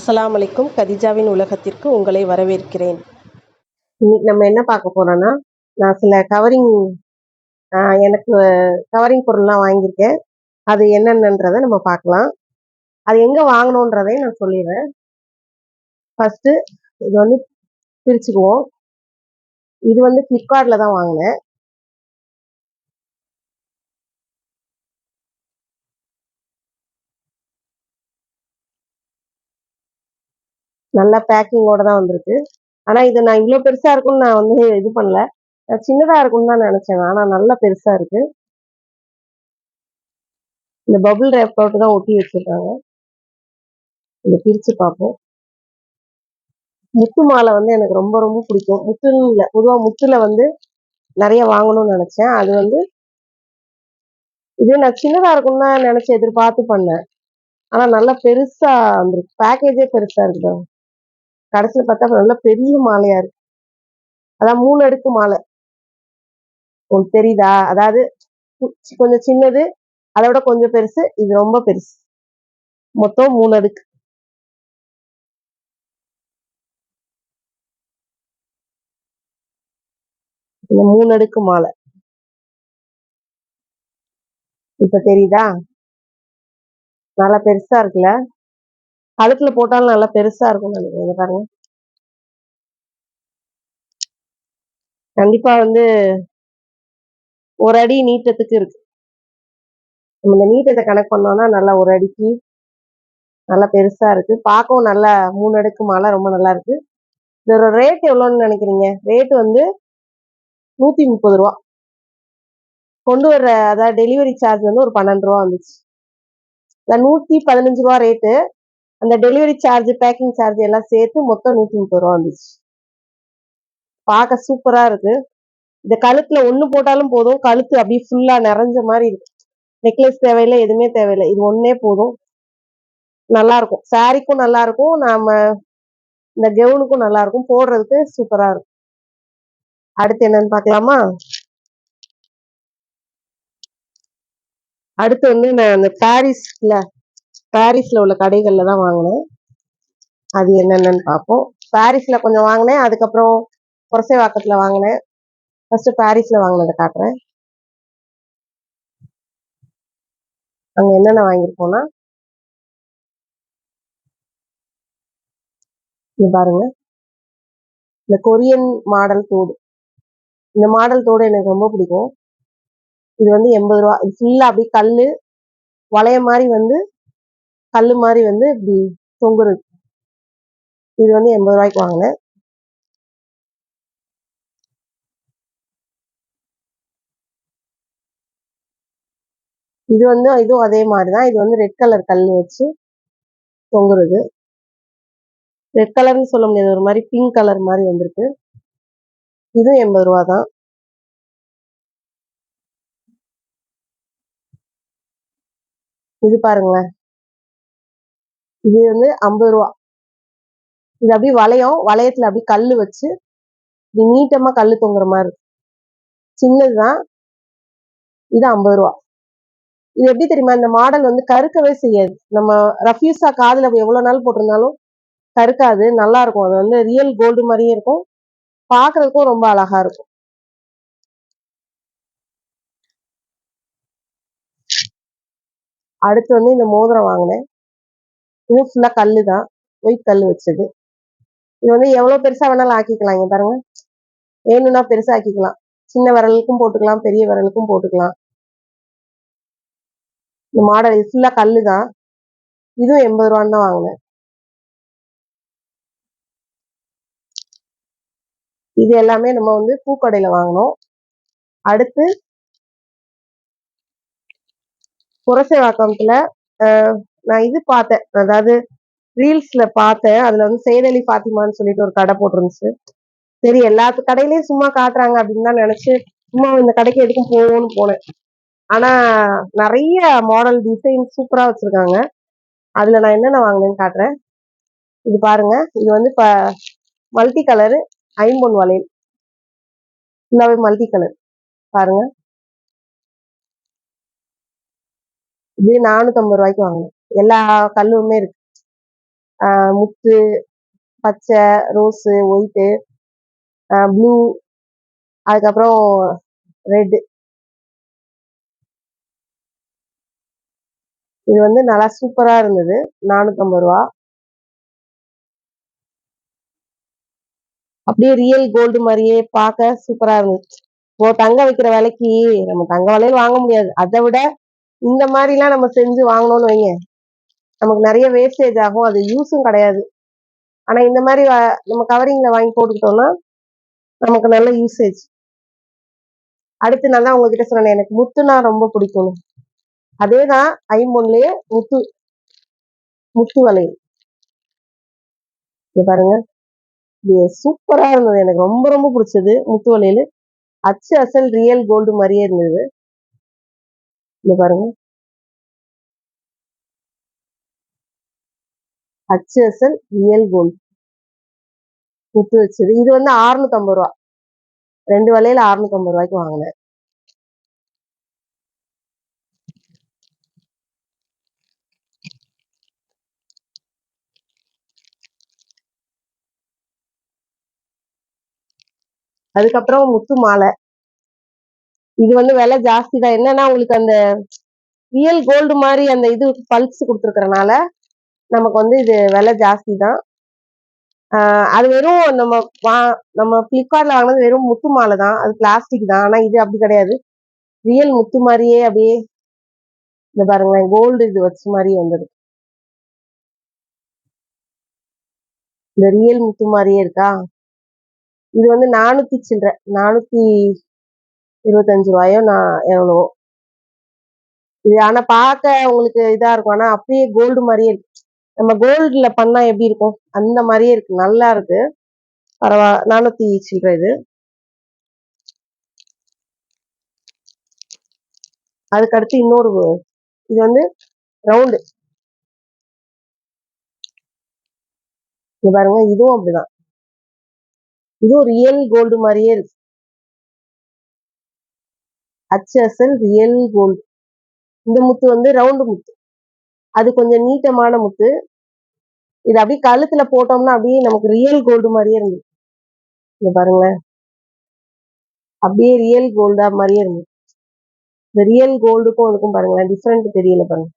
அஸ்ஸலாமு அலைக்கும். கதிஜாவின் உலகத்திற்கு உங்களை வரவேற்கிறேன். இன்னைக்கு நம்ம என்ன பார்க்க போறோம்னா, நான் சில எனக்கு கவரிங் பொருள்லாம் வாங்கியிருக்கேன். அது என்னென்னன்றதை நம்ம பார்க்கலாம். அது எங்க வாங்கணுன்றதையும் நான் சொல்லிடுறேன். ஃபர்ஸ்ட் இது வந்து பிரிச்சுக்குவோம். இது வந்து ஃப்ளிப்கார்ட்ல தான் வாங்கினேன். நல்ல பேக்கிங்கோட தான் வந்திருக்கு. ஆனா இது நான் இவ்வளோ பெருசா இருக்கும்னு நான் வந்து இது பண்ணல. சின்னதா இருக்கும்னு தான் நினைச்சேன். ஆனா நல்லா பெருசா இருக்கு. இந்த பபுள் ரேப் போட்டு தான் ஒட்டி வச்சிருக்காங்க. இதை பிரிச்சு பார்ப்போம். முத்து மாலை வந்து எனக்கு ரொம்ப ரொம்ப பிடிக்கும். முத்துன்னு இல்லை, பொதுவாக முத்துல வந்து நிறைய வாங்கணும்னு நினைச்சேன். அது வந்து இது நான் சின்னதா இருக்கும்னு தான் நினைச்சு எதிர்பார்த்து பண்ணேன். ஆனா நல்லா பெருசா வந்துருக்கு. பேக்கேஜே பெருசா இருக்குது. கடைசியில் பார்த்தா நல்ல பெரிய மாலையா இருக்கு. அதான் 3 அடுக்கு மாலை. உங்களுக்கு தெரியுதா? அதாவது கொஞ்சம் சின்னது, அதை விட கொஞ்சம் பெருசு, இது ரொம்ப பெருசு. மொத்தம் 3 அடுக்கு. இந்த 3 அடுக்கு மாலை இப்ப தெரியுதா? நல்லா பெருசா இருக்குல்ல? கழுத்துல போட்டாலும் நல்லா பெருசா இருக்கும்னு நினைக்கிறேன். பாருங்க, கண்டிப்பா வந்து 1 அடி நீட்டத்துக்கு இருக்கு. நம்ம இந்த நீட்டத்தை கணக்கு பண்ணோம்னா நல்லா 1 அடிக்கு நல்லா பெருசா இருக்கு. பார்க்கவும் நல்லா 3 அடுக்கு மாலை ரொம்ப நல்லா இருக்கு. இதோட ரேட் எவ்வளோன்னு நினைக்கிறீங்க? ரேட் வந்து 130 ரூபா. கொண்டு வர்ற அதாவது டெலிவரி சார்ஜ் வந்து ஒரு 12 ரூபா வந்துச்சு. 115 ரூபா ரேட்டு. அந்த டெலிவரி சார்ஜ், பேக்கிங் சார்ஜ் எல்லாம் சேர்த்து மொத்தம் 130 ரூபா வந்துச்சு. பார்க்க சூப்பரா இருக்கு. இந்த கழுத்துல ஒண்ணு போட்டாலும் போதும். கழுத்து அப்படியே ஃபுல்லா நிறைஞ்ச மாதிரி இருக்கு. நெக்லஸ் தேவையில்லை, எதுவுமே தேவையில்லை. இது ஒன்னே போதும். நல்லா இருக்கும். சாரிக்கும் நல்லா இருக்கும். நாம இந்த கவுனுக்கும் நல்லா இருக்கும். போடுறதுக்கு சூப்பரா இருக்கும். அடுத்து என்னன்னு பார்க்கலாமா? அடுத்து வந்து நான் அந்த பாரிஸ்ல உள்ள கடைகள்ல தான் வாங்கினேன். அது என்னென்னு பார்ப்போம். பாரிஸ்ல கொஞ்சம் வாங்கினேன். அதுக்கப்புறம் புரசைவாக்கத்துல வாங்கினேன். ஃபர்ஸ்ட் பாரிஸ்ல வாங்கினதை காட்டுறேன். அங்க என்னென்ன வாங்கியிருக்கோம்னா, இது பாருங்க, இந்த கொரியன் மாடல் தோடு. இந்த மாடல் தோடு எனக்கு ரொம்ப பிடிக்கும். இது வந்து 80 ரூபா. இது ஃபுல்லா அப்படியே கல்லு வளைய மாதிரி வந்து கல்லு மாதிரி வந்து இப்படி தொங்குறது. இது வந்து 80 ரூபாய்க்கு வாங்கினேன். இது வந்து இதுவும் அதே மாதிரிதான். இது வந்து ரெட் கலர் கல் வச்சு தொங்குறது. ரெட் கலர்னு சொல்ல முடியாது, ஒரு மாதிரி பிங்க் கலர் மாதிரி வந்திருக்கு. இதுவும் 80 ரூபா தான். இது பாருங்களேன், இது வந்து 50 ரூபா. இது அப்படியே வளையத்துல அப்படியே கல்லு வச்சு இப்படி நீட்டமா கல்லு தொங்குற மாதிரி இருக்கு. சின்னதுதான். இது 50 ரூபா. இது எப்படி தெரியுமா? இந்த மாடல் வந்து கருக்கவே செய்யாது. நம்ம ரஃப்யூஸா காதுல எவ்வளவு நாள் போட்டிருந்தாலும் கருக்காது. நல்லா இருக்கும். அது வந்து ரியல் கோல்டு மாதிரியும் இருக்கும். பாக்குறதுக்கும் ரொம்ப அழகா இருக்கும். அடுத்து வந்து இந்த மோதிரம் வாங்கினேன். இது ஃபுல்லா கல்லு தான், ஒயிட் கல்லு வச்சது. இது வந்து எவ்வளவு பெருசா வேணாலும் ஆக்கிக்கலாம். இங்க பாருங்க, வேணும்னா பெருசா ஆக்கிக்கலாம். சின்ன விரலுக்கும் போட்டுக்கலாம், பெரிய விரலுக்கும் போட்டுக்கலாம். இந்த மாடல் இது ஃபுல்லா கல்லு தான். இதுவும் 80 ரூபான்னு தான் வாங்கினேன். இது எல்லாமே நம்ம வந்து பூக்கடையில வாங்கினோம். அடுத்து புரசைவாக்கத்துல நான் இது பார்த்தேன், அதாவது ரீல்ஸ்ல பார்த்தேன். அதுல வந்து சேதலி பாத்திமான்னு சொல்லிட்டு ஒரு கடை போட்டிருந்துச்சு. சரி, எல்லாத்து கடையிலயும் சும்மா காட்டுறாங்க அப்படின்னு தான் நினைச்சு சும்மா இந்த கடைக்கு எதுக்கும் போவோம்னு போனேன். ஆனா நிறைய மாடல் டிசைன் சூப்பரா வச்சிருக்காங்க. அதுல நான் என்னென்ன வாங்கினேன்னு காட்டுறேன். இது பாருங்க, இது வந்து இப்ப மல்டி கலரு ஐம்பொன் வளையல். ஃபுல்லாவே மல்டி கலர் பாருங்க. இது 450 ரூபாய்க்கு வாங்கினேன். எல்லா கல்லுமே இருக்கு. முத்து, பச்சை, ரோஸு, ஒயிட்டு, ப்ளூ, அதுக்கப்புறம் ரெட். இது வந்து நல்லா சூப்பரா இருந்தது. 450 ரூபா. அப்படியே ரியல் கோல்டு மாதிரியே பார்க்க சூப்பரா இருந்துச்சு. இப்போ தங்க வைக்கிற விலைக்கு நம்ம தங்க விலையில வாங்க முடியாது. அதை விட இந்த மாதிரிலாம் நம்ம செஞ்சு வாங்கணும்னு வைங்க, நமக்கு நிறைய வேஸ்டேஜ் ஆகும். அது யூஸும் கிடையாது. ஆனா இந்த மாதிரி நம்ம கவரிங்ல வாங்கி போட்டுக்கிட்டோம்னா நமக்கு நல்ல யூசேஜ். அடுத்து நான் தான் உங்ககிட்ட சொன்னேன், எனக்கு முத்துனா ரொம்ப பிடிக்கும். அதேதான் ஐம்பொன்லயே முத்து முத்து வளையல். இங்க பாருங்க, இது சூப்பரா இருந்தது. எனக்கு ரொம்ப ரொம்ப பிடிச்சது முத்து வளையல். அச்சு அசல் ரியல் கோல்டு மாதிரியே இருந்தது. இங்க பாருங்க, அச்சு அசல் ரியல் கோல்டு முத்து வச்சது. இது வந்து 650 ரூபா. 2 வளையல் 650 ரூபாய்க்கு வாங்கினேன். அதுக்கப்புறம் முத்து மாலை. இது வந்து விலை ஜாஸ்தி தான். என்னன்னா உங்களுக்கு அந்த ரியல் கோல்டு மாதிரி அந்த இது பல்ஸ் கொடுத்துருக்கறனால நமக்கு வந்து இது விலை ஜாஸ்தி தான். அது வெறும் நம்ம பிளிப்கார்ட்ல வாங்கினது வெறும் முத்து மாலை தான். அது பிளாஸ்டிக் தான். ஆனா இது அப்படி கிடையாது. ரியல் முத்து மாதிரியே அப்படியே இந்த பாருங்களேன், கோல்டு இது வச்ச மாதிரி வந்தது. இந்த ரியல் முத்து மாதிரியே இருக்கா. இது வந்து 400 சில்லற, 425 ரூபாயோ எவ்வளவோ. இது ஆனா பார்க்க உங்களுக்கு இதா இருக்கும். ஆனா அப்படியே கோல்டு மாதிரியே இருக்கு. நம்ம கோல்டுல பண்ணா எப்படி இருக்கும் அந்த மாதிரியே இருக்கு. நல்லா இருக்கு. பரவாயில்ல. 400 சில்லற இது. அதுக்கு அடுத்து இன்னொரு இது வந்து ரவுண்டு. இது பாருங்க, இதுவும் அப்படிதான். இதுவும் ரியல் கோல்டு மாதிரியே இருக்கு. அச்சு அசல் ரியல் கோல்டு. இந்த முத்து வந்து ரவுண்டு முத்து. அது கொஞ்சம் நீட்டமான முத்து. இது அப்படியே கழுத்துல போட்டோம்னா அப்படியே நமக்கு ரியல் கோல்டு மாதிரியே இருந்தது. இங்க பாருங்களேன், அப்படியே ரியல் கோல்டா மாதிரியே இருந்தது. இந்த ரியல் கோல்டுக்கும் இருக்கும் பாருங்களேன், டிஃப்ரெண்ட் தெரியல பாருங்க.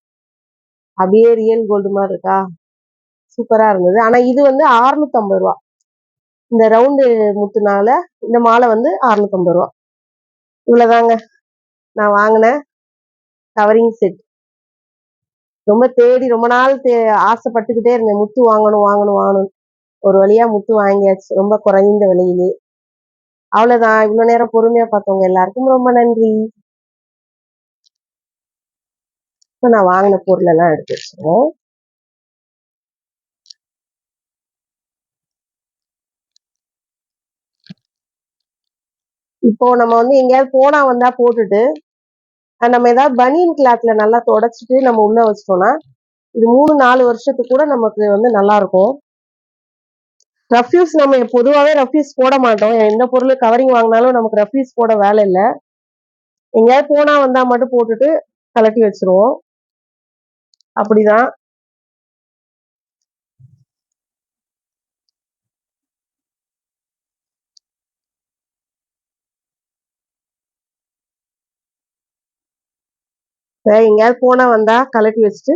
அப்படியே ரியல் கோல்டு மாதிரி இருக்கா. சூப்பரா இருந்தது. ஆனா இது வந்து 650 ரூபா. இந்த ரவுண்டு முத்துனால இந்த மாலை வந்து 650 ரூபா. இவ்வளவுதாங்க நான் வாங்கின கவரிங் செட். ரொம்ப தேடி ரொம்ப நாள் ஆசைப்பட்டுக்கிட்டே இருந்தேன், முத்து வாங்கணும் வாங்கணும் வாங்கணும். ஒரு வழியா முத்து வாங்கியாச்சு, ரொம்ப குறைந்த விலையிலே. அவ்வளவுதான். இவ்வளவு நேரம் பொறுமையா பார்த்தவங்க எல்லாருக்கும் ரொம்ப நன்றி. இப்ப நான் வாங்கின பொருள் எல்லாம் எடுத்து வச்சிருக்கோம். இப்போ நம்ம வந்து எங்கேயாவது போனா வந்தா போட்டுட்டு நம்ம ஏதாவது பனியன் கிளாத்ல நல்லா தொடச்சிட்டு நம்ம உள்ள வச்சிட்டோம்னா இது 3-4 வருஷத்துக்கு கூட நமக்கு வந்து நல்லா இருக்கும். ரஃப்யூஸ் நம்ம பொதுவாகவே ரஃப்யூஸ் போட மாட்டோம். எந்த பொருள் கவரிங் வாங்கினாலும் நமக்கு ரஃப்யூஸ் போட வேலை இல்லை. எங்கேயாவது போனா வந்தா மட்டும் போட்டுட்டு கலட்டி வச்சிருவோம். அப்படிதான். எங்கேயாவது போனா வந்தா கலட்டி வச்சுட்டு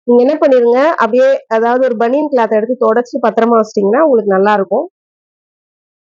நீங்க என்ன பண்ணிருங்க, அப்படியே அதாவது ஒரு பனியன் கிளாத் எடுத்து தொடச்சு பத்திரமா வச்சிட்டீங்கன்னா உங்களுக்கு நல்லா இருக்கும்.